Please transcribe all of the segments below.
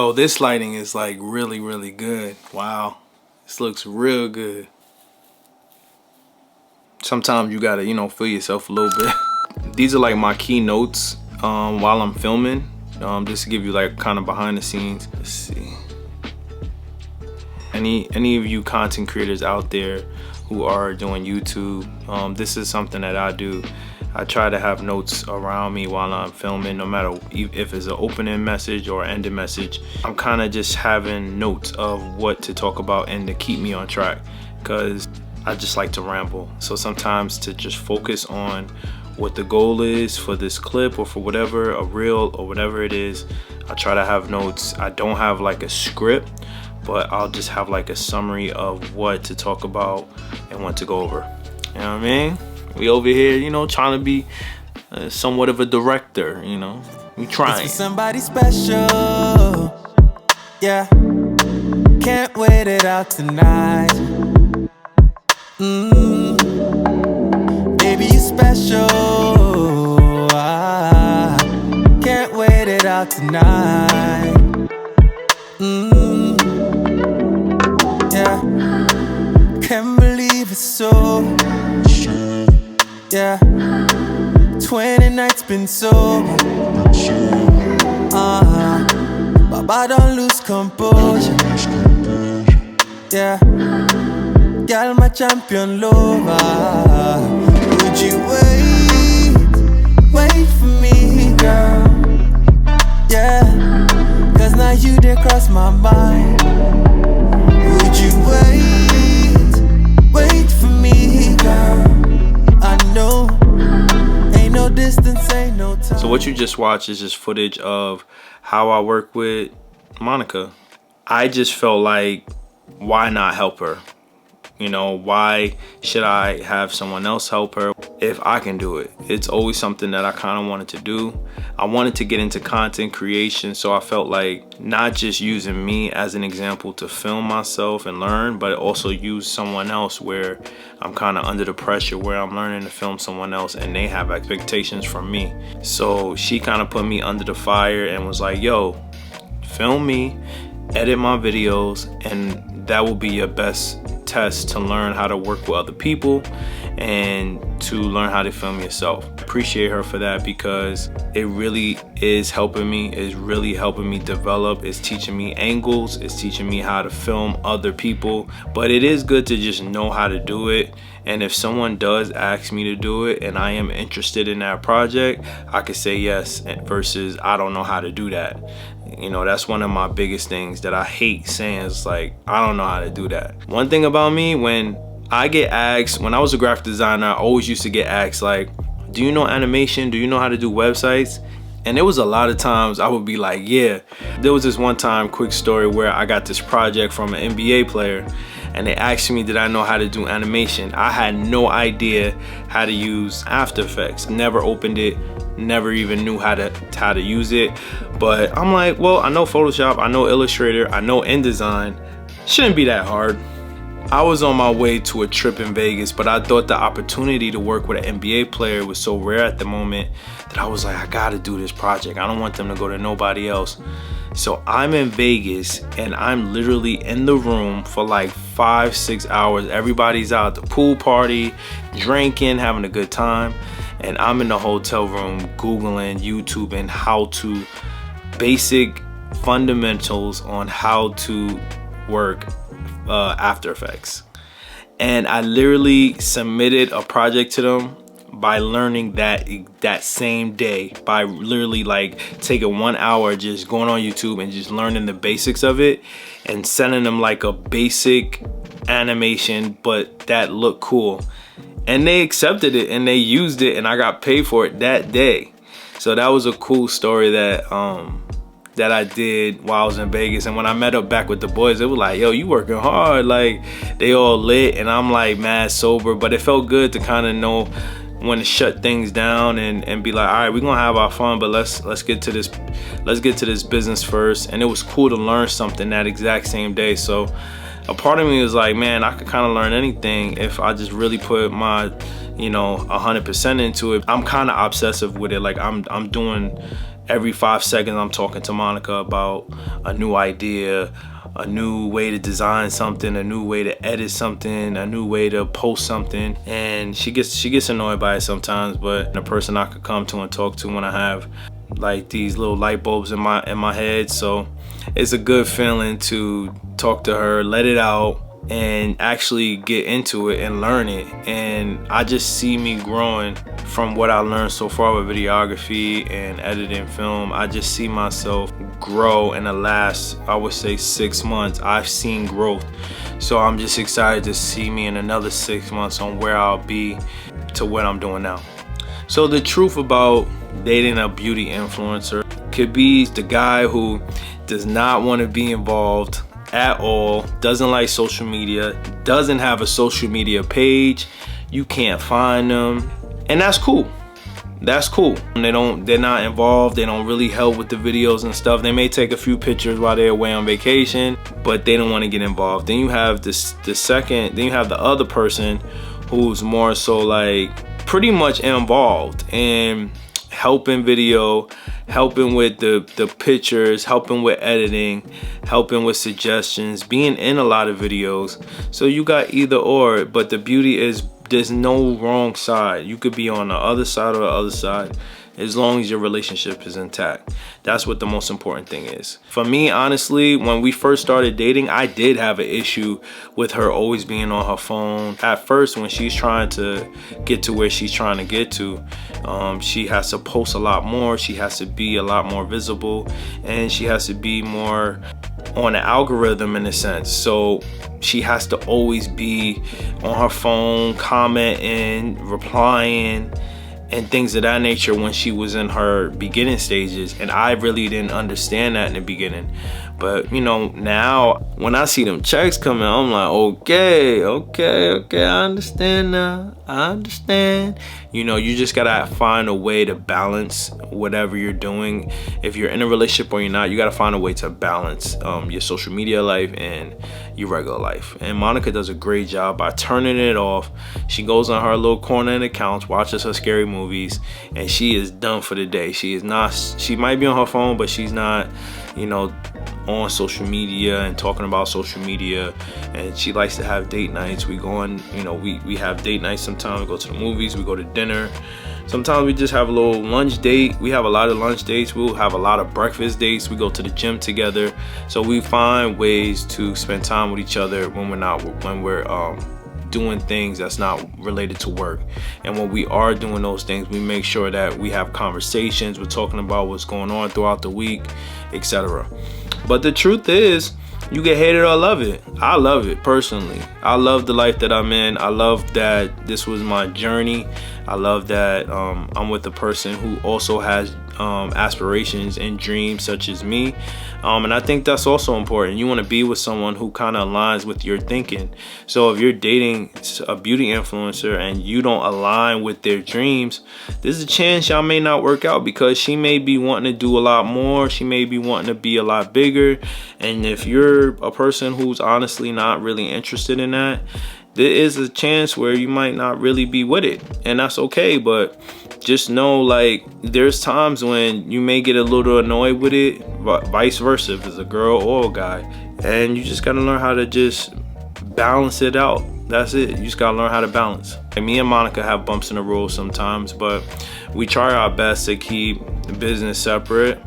Oh, this lighting is like really, really good. Wow. This looks real good. Sometimes you gotta, feel yourself a little bit. These are like my keynotes while I'm filming. Just to give you like kind of behind the scenes. Let's see. Any of you content creators out there who are doing YouTube, this is something that I do. I try to have notes around me while I'm filming, no matter if it's an opening message or ending message. I'm kind of just having notes of what to talk about and to keep me on track, because I just like to ramble. So sometimes to just focus on what the goal is for this clip or for whatever, a reel or whatever it is, I try to have notes. I don't have like a script, but I'll just have like a summary of what to talk about and what to go over. You know what I mean? We over here, trying to be somewhat of a director, we trying. It's for somebody special, yeah. Can't wait it out tonight. Baby, you special. Can't wait it out tonight. Yeah. Can't believe it's so. Yeah. 20 nights been sober. Baba don't lose composure. Yeah. Girl, my champion lover. Would you wait for me, girl? Yeah, cause now you did cross my mind. Would you wait for me, girl? I know, ain't no distance, ain't no time. So what you just watched is just footage of how I work with Monica. I just felt like, why not help her? Why should I have someone else help her if I can do it? It's always something that I kind of wanted to do. I wanted to get into content creation, so I felt like not just using me as an example to film myself and learn, but also use someone else where I'm kind of under the pressure, where I'm learning to film someone else and they have expectations from me. So she kind of put me under the fire and was like, yo, film me, edit my videos, and that will be your best test to learn how to work with other people and to learn how to film yourself. Appreciate her for that, because it really is helping me. It's really helping me develop. It's teaching me angles. It's teaching me how to film other people. But it is good to just know how to do it. And if someone does ask me to do it and I am interested in that project, I could say yes versus I don't know how to do that. That's one of my biggest things that I hate saying, is like, I don't know how to do that. One thing about me, when I get asked, when I was a graphic designer, I always used to get asked like, do you know animation? Do you know how to do websites? And there was a lot of times I would be like, yeah. There was this one time, quick story, where I got this project from an NBA player and they asked me, did I know how to do animation? I had no idea how to use After Effects. Never opened it, never even knew how to use it. But I'm like, well, I know Photoshop, I know Illustrator, I know InDesign. Shouldn't be that hard. I was on my way to a trip in Vegas, but I thought the opportunity to work with an NBA player was so rare at the moment that I was like, I gotta do this project. I don't want them to go to nobody else. So I'm in Vegas and I'm literally in the room for like 5-6 hours. Everybody's out at the pool party, drinking, having a good time. And I'm in the hotel room Googling, YouTubing how to, basic fundamentals on how to work After Effects. And I literally submitted a project to them by learning that same day, by literally like taking 1 hour just going on YouTube and just learning the basics of it and sending them like a basic animation but that looked cool. And they accepted it and they used it and I got paid for it that day. So that was a cool story that I did while I was in Vegas. And when I met up back with the boys, it was like, yo, you working hard. Like, they all lit and I'm like mad sober. But it felt good to kind of know when to shut things down and be like, all right, we're gonna have our fun, but let's get to this business first. And it was cool to learn something that exact same day. So a part of me was like, man, I could kind of learn anything if I just really put my 100% into it. I'm kind of obsessive with it. Like I'm doing Every 5 seconds I'm talking to Monica about a new idea, a new way to design something, a new way to edit something, a new way to post something. And she gets annoyed by it sometimes, but the person I could come to and talk to when I have like these little light bulbs in my head. So it's a good feeling to talk to her, let it out, and actually get into it and learn it. And I just see me growing from what I learned so far with videography and editing film. I just see myself grow in the last, I would say, 6 months. I've seen growth. So I'm just excited to see me in another 6 months on where I'll be to what I'm doing now. So the truth about dating a beauty influencer could be the guy who does not want to be involved at all, doesn't like social media, doesn't have a social media page, you can't find them, and that's cool. That's cool. They're not involved, they don't really help with the videos and stuff. They may take a few pictures while they're away on vacation, but they don't want to get involved. Then you have then you have the other person who's more so like pretty much involved in helping video, helping with the pictures, helping with editing, helping with suggestions, being in a lot of videos. So you got either or, but the beauty is there's no wrong side. You could be on the other side or the other side, as long as your relationship is intact. That's what the most important thing is. For me, honestly, when we first started dating, I did have an issue with her always being on her phone. At first, when she's trying to get to where she's trying to get to, she has to post a lot more, she has to be a lot more visible, and she has to be more on the algorithm in a sense. So she has to always be on her phone, commenting, replying, and things of that nature when she was in her beginning stages. And I really didn't understand that in the beginning. But you know, now when I see them checks coming, I'm like, okay, I understand now. I understand. You know, you just gotta find a way to balance whatever you're doing. If you're in a relationship or you're not, you gotta find a way to balance your social media life and your regular life. And Monica does a great job by turning it off. She goes on her little corner in the couch, watches her scary movies, and she is done for the day. She is not, she might be on her phone, but she's not, you know, on social media and talking about social media. And she likes to have date nights. We go on, you know, we have date nights sometimes. We go to the movies, we go to dinner. Sometimes we just have a little lunch date. We have a lot of lunch dates. We'll have a lot of breakfast dates. We go to the gym together. So we find ways to spend time with each other when we're doing things that's not related to work. And when we are doing those things, we make sure that we have conversations. We're talking about what's going on throughout the week, etc. But the truth is, you can hate it or love it. I love it personally. I love the life that I'm in. I love that this was my journey. I love that I'm with a person who also has aspirations and dreams such as me. And I think that's also important. You want to be with someone who kind of aligns with your thinking. So if you're dating a beauty influencer and you don't align with their dreams, there's a chance y'all may not work out, because she may be wanting to do a lot more. She may be wanting to be a lot bigger. And if you're a person who's honestly not really interested in that, there is a chance where you might not really be with it, and that's okay. But just know, like, there's times when you may get a little annoyed with it, vice versa, if it's a girl or a guy, and you just gotta learn how to just balance it out. That's it. You just gotta learn how to balance. And me and Monica have bumps in the road sometimes, but we try our best to keep the business separate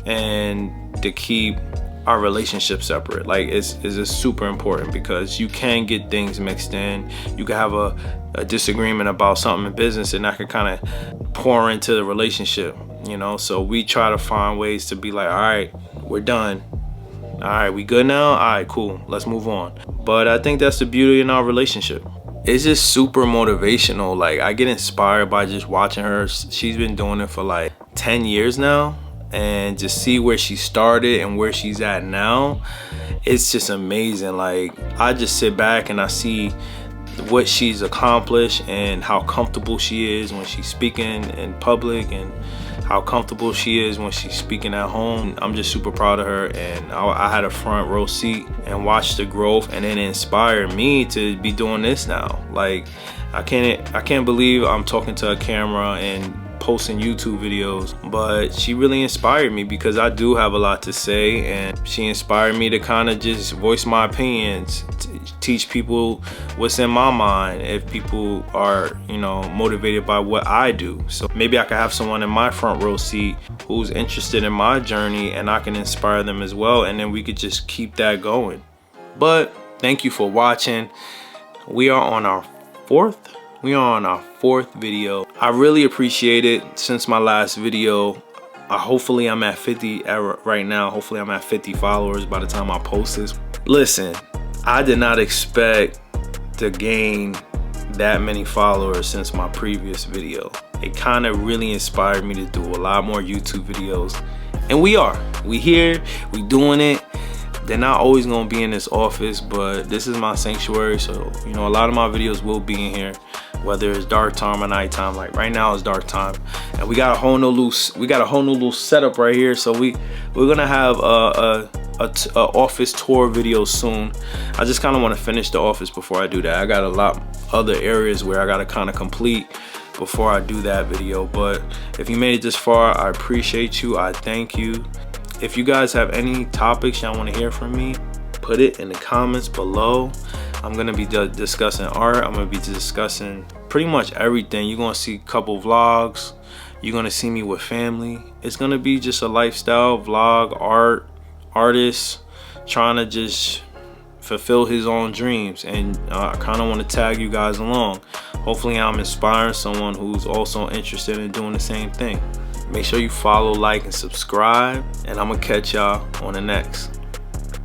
and to keep our relationship separate. Like, it's super important, because you can get things mixed in. You can have a disagreement about something in business, and that can kind of pour into the relationship, you know. So we try to find ways to be like, all right, we're done. All right, we good now? All right, cool, let's move on. But I think that's the beauty in our relationship. It's just super motivational. Like, I get inspired by just watching her. She's been doing it for like 10 years now. And just see where she started and where she's at now, it's just amazing. Like, I just sit back and I see what she's accomplished and how comfortable she is when she's speaking in public, and how comfortable she is when she's speaking at home. I'm just super proud of her, and I had a front row seat and watched the growth, and it inspired me to be doing this now. Like, I can't believe I'm talking to a camera and posting YouTube videos, but she really inspired me because I do have a lot to say, and she inspired me to kind of just voice my opinions, teach people what's in my mind if people are, you know, motivated by what I do. So maybe I could have someone in my front row seat who's interested in my journey, and I can inspire them as well, and then we could just keep that going. But thank you for watching. We are on our fourth video. I really appreciate it. Since my last video, hopefully I'm at 50 right now. Hopefully I'm at 50 followers by the time I post this. Listen, I did not expect to gain that many followers since my previous video. It kind of really inspired me to do a lot more YouTube videos, and we here, we doing it. They're not always gonna be in this office, but this is my sanctuary, so you know, a lot of my videos will be in here, whether it's dark time or nighttime. Like right now it's dark time, and we got a whole new little setup right here. So we're gonna have a office tour video soon. I just kind of want to finish the office before I do that. I got a lot other areas where I gotta kind of complete before I do that video. But if you made it this far, I appreciate you. I thank you. If you guys have any topics y'all want to hear from me, put it in the comments below. I'm gonna be discussing art. I'm gonna be discussing pretty much everything. You're gonna see a couple vlogs. You're gonna see me with family. It's gonna be just a lifestyle vlog, artist trying to just fulfill his own dreams, and I kind of want to tag you guys along. Hopefully I'm inspiring someone who's also interested in doing the same thing. Make sure you follow, like, and subscribe, and I'm gonna catch y'all on the next.